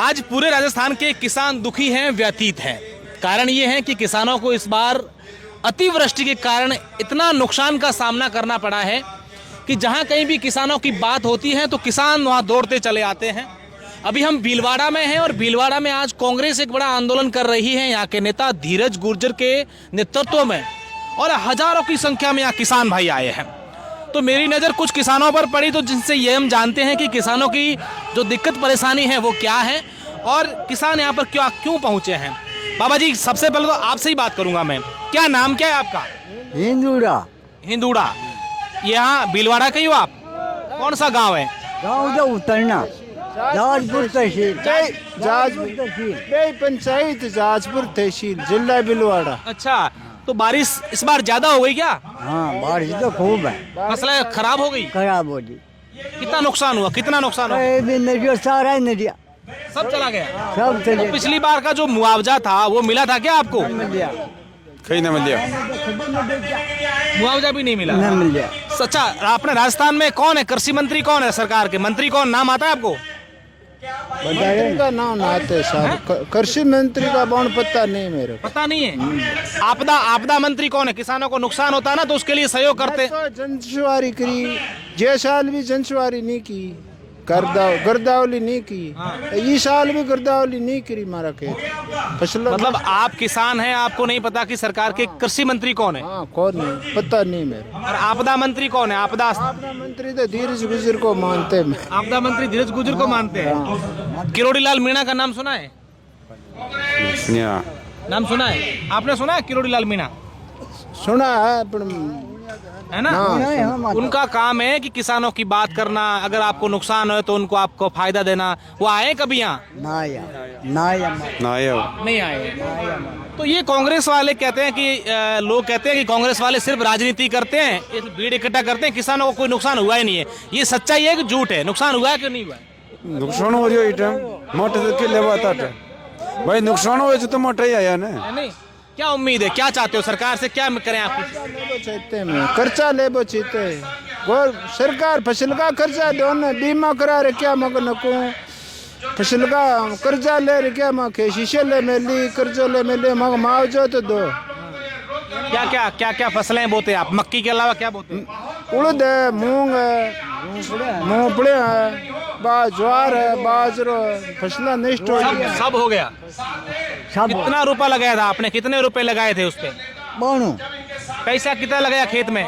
आज पूरे राजस्थान के किसान दुखी हैं, व्यतीत हैं। कारण ये है कि किसानों को इस बार अतिवृष्टि के कारण इतना नुकसान का सामना करना पड़ा है कि जहां कहीं भी किसानों की बात होती है तो किसान वहां दौड़ते चले आते हैं। अभी हम भीलवाड़ा में हैं और भीलवाड़ा में आज कांग्रेस एक बड़ा आंदोलन कर रही है। यहाँ के नेता धीरज गुर्जर के नेतृत्व में और हजारों की संख्या में यहाँ किसान भाई आए हैं। तो मेरी नज़र कुछ किसानों पर पड़ी, तो जिनसे ये हम जानते हैं कि किसानों की जो दिक्कत परेशानी है वो क्या है और किसान यहाँ पर क्यों पहुँचे हैं। बाबा जी, सबसे पहले तो आपसे ही बात करूंगा मैं। क्या नाम क्या है आपका? हिंदूड़ा। यहाँ भीलवाड़ा के ही हो आप? कौन सा गांव है? गाँव जो उतरना जाजपुर तहसील पंचायत जाजपुर तहसील जिला भीलवाड़ा। अच्छा, तो बारिश इस बार ज्यादा हो गई क्या? हाँ, बारिश तो खूब है। फसलें खराब हो गई? खराब हो गई। कितना नुकसान हुआ? नदिया सारा ही नदिया सब चला गया। सब चले। तो पिछली बार का जो मुआवजा था वो मिला था क्या आपको? कहीं न मिल गया, मुआवजा भी नहीं मिला। न मिल गया। अच्छा, अपने राजस्थान में कौन है कृषि मंत्री? कौन है सरकार के मंत्री? कौन नाम आता है आपको? मंत्री का नाम आते साहब, कृषि मंत्री का कौन पता नहीं मेरे को। पता नहीं है। आपदा मंत्री कौन है? किसानों को नुकसान होता है ना तो उसके लिए सहयोग करते। जनसुवारी करी, जे साल भी जनसुवारी नहीं की, गिरदावली नहीं की। ये साल भी गिरदावली नहीं करी मारा खेत फसल। मतलब आप किसान हैं, आपको नहीं पता कि सरकार के कृषि मंत्री कौन है? हाँ, कौन नहीं पता नहीं मेरे। और आपदा मंत्री कौन है? आपदा मंत्री तो धीरज गुजर को मानते हैं। आपदा मंत्री धीरज गुजर को मानते हैं। किरोड़ी लाल मीणा का नाम सुना है? नाम सुना है? आपने सुना है किरोड़ी लाल मीणा? सुना है है ना? उनका काम है कि किसानों की बात करना, अगर आपको नुकसान हो तो उनको आपको फायदा देना। वो आए कभी यहाँ? नहीं आए। तो ये कांग्रेस वाले कहते हैं कि लोग कहते हैं कि कांग्रेस वाले सिर्फ राजनीति करते हैं, भीड़ इकट्ठा करते हैं, किसानों को कोई नुकसान हुआ ही नहीं है। ये सच्चाई है कि झूठ है? नुकसान हुआ है कि नहीं हुआ? नुकसान हो रही है मोटे के ले भाई, नुकसान हो तो मोटा ही आया ना। नहीं, क्या उम्मीद है? क्या चाहते हो सरकार से? क्या करें आप? चाहते हैं खर्चा ले चाहते हैं। सरकार फसल का खर्चा दो ना, बीमा करा रखे मगर नको फसल का कर्जा ले रखे मके शीशे ले मिली, कर्जा ले मिले मगर मुआवजा तो दो। क्या फसलें बोते हैं आप? मक्की के अलावा क्या बोते हैं? उड़द है, मूंग है, मूंगफली है, ज्वार है, बाजरो, फसलें नष्ट हो गई। सब हो गया। कितना रुपया लगाया था आपने? कितने रुपए लगाए थे उस पे? पैसा कितना लगाया खेत में?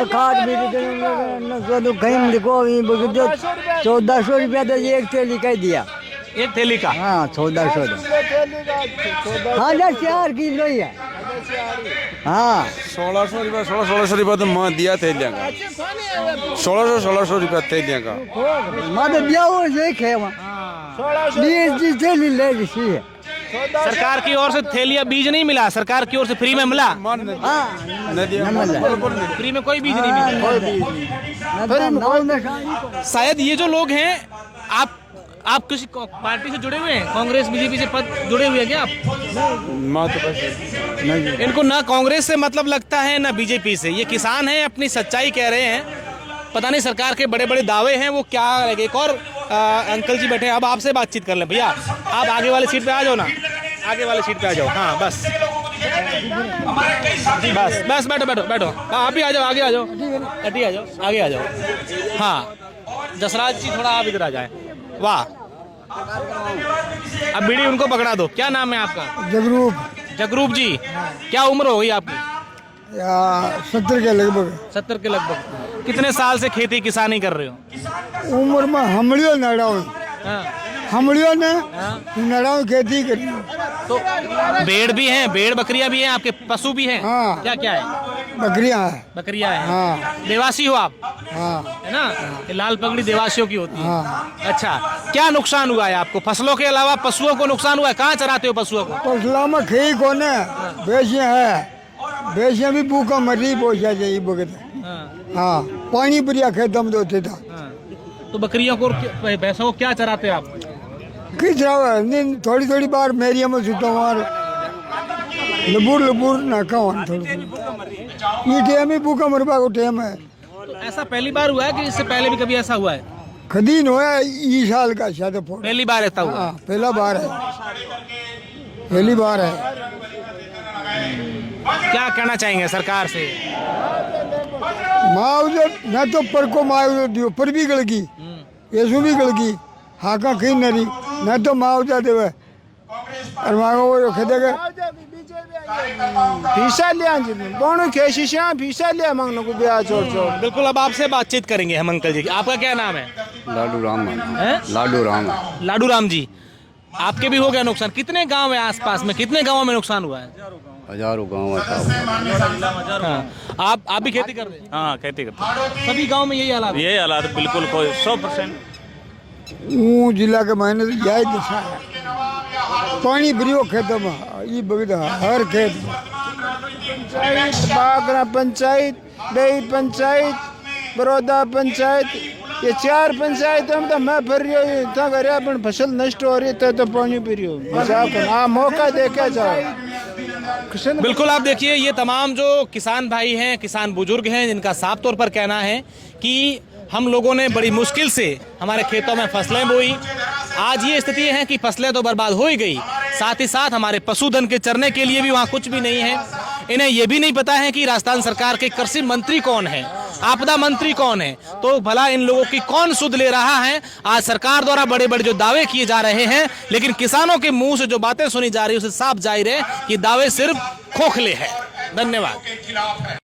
खाद भी 1400 रुपया तो एक थैली का दिया। एक थैली का? हाँ, 1400। हाँ, 4 किलो ही है। हाँ, 1600 रुपया तो मैं दिया थैलियाँ का। 1600 रुपया थैलियाँ का मैं तो दिया वो देख है वहाँ 20 थैली ले ली है। सरकार की ओर से थैलियाँ बीज नहीं मिला? सरकार की ओर से फ्री में मिला? फ्री में कोई बीज नहीं मिला। शायद ये जो लोग हैं, आप किसी पार्टी से जुड़े हुए हैं? कांग्रेस बीजेपी से पद जुड़े हुए हैं क्या आप? इनको ना कांग्रेस से मतलब लगता है ना बीजेपी से। ये किसान हैं, अपनी सच्चाई कह रहे हैं। पता नहीं सरकार के बड़े बड़े दावे हैं वो क्या। एक और अंकल जी बैठे हैं, अब आपसे बातचीत कर लें। भैया, आप आगे वाली सीट पे आ जाओ ना, आगे वाली सीट पे आ जाओ। हाँ, बस बैठो। आप भी आ जाओ, आगे आ जाओ, आगे आ जाओ। हाँ, जसराज जी थोड़ा आप इधर आ जाए। वाह, अब बीड़ी उनको पकड़ा दो। क्या नाम है आपका? जगरूप जी। क्या उम्र हो गई आपकी? 70 के लगभग। 70 के लगभग। कितने साल से खेती किसानी कर रहे हो? उम्र में हमलियो नड़ाओ, हमलियो ने नड़ाओ खेती करी। तो भेड़ भी हैं, भेड़ बकरियां भी हैं, आपके पशु भी हैं? हाँ। क्या है? बकरियां हैं। हाँ। देवासी हो आप? हाँ। है ना? ये लाल पगड़ी देवासियों की होती है। हाँ। अच्छा, क्या नुकसान हुआ है आपको? फसलों के अलावा पशुओं को नुकसान हुआ है? कहाँ चराते हो पशुओं को? फसलों में खेई कोने बेचियां है, बेचियां भी भूखा मरी पोछा जाइए बगत। हाँ, पानी बढ़िया खेतों में होते था। तो बकरियों को, भैंसों को क्या चराते हो आप? थोड़ी थोड़ी बार मेरिया में सुता लबूर नाका ये टाइम ही भूखा मरबा को टाइम है। तो ऐसा पहली बार हुआ है कि इससे पहले भी कभी ऐसा हुआ है? खदीन होया ई साल का शायद फोड़। पहली बार ऐसा हुआ। हाँ पहला बार है, पहली बार है। क्या कहना चाहेंगे सरकार से? मुआवजा न तो पर को मुआवजा दियो, पर भी गलगी ऐसू भी गलगी हाँ का कहीं नरी न तो मुआवजा देवे और मांगो वो खेदेगा फीसा लिया जी बोनो के शीशा फीसा लिया मांगने को ब्याज छोड़। बिल्कुल, अब आपसे बातचीत करेंगे हम अंकल जी। आपका क्या नाम है? लाडू राम हैं? लाडू राम लाडू राम जी, आपके भी हो गया नुकसान? कितने गांव है आसपास में, कितने गांवों में नुकसान हुआ है? हजारों गाँव है। हाँ। आप भी खेती कर रहे हैं? हाँ खेती करते हैं। सभी गांव में यही हालात है? यही हालात बिल्कुल कोई 100%। ऊ जिला के मायने तो जाए दशा है, पानी भरियो खेतों में ये बगदा हर खेत में। पंचायत बागरा पंचायत बेई पंचायत बड़ौदा पंचायत ये 4 पंचायतों में तो मैं भर रही हूँ इतना कर अपन फसल नष्ट हो रही है तो पानी पी रही हूँ। मजाक हाँ मौका देखे जाओ। बिल्कुल, आप देखिए ये तमाम जो किसान भाई हैं, किसान बुजुर्ग हैं, जिनका साफ तौर पर कहना है कि हम लोगों ने बड़ी मुश्किल से हमारे खेतों में फसलें बोई। आज ये स्थिति है कि फसलें तो बर्बाद हो ही गई, साथ ही साथ हमारे पशुधन के चरने के लिए भी वहाँ कुछ भी नहीं है। इन्हें ये भी नहीं पता है कि राजस्थान सरकार के कृषि मंत्री कौन है, आपदा मंत्री कौन है, तो भला इन लोगों की कौन सुध ले रहा है। आज सरकार द्वारा बड़े बड़े जो दावे किए जा रहे हैं, लेकिन किसानों के मुंह से जो बातें सुनी जा रही है उससे साफ जाहिर है कि दावे सिर्फ खोखले हैं। धन्यवाद।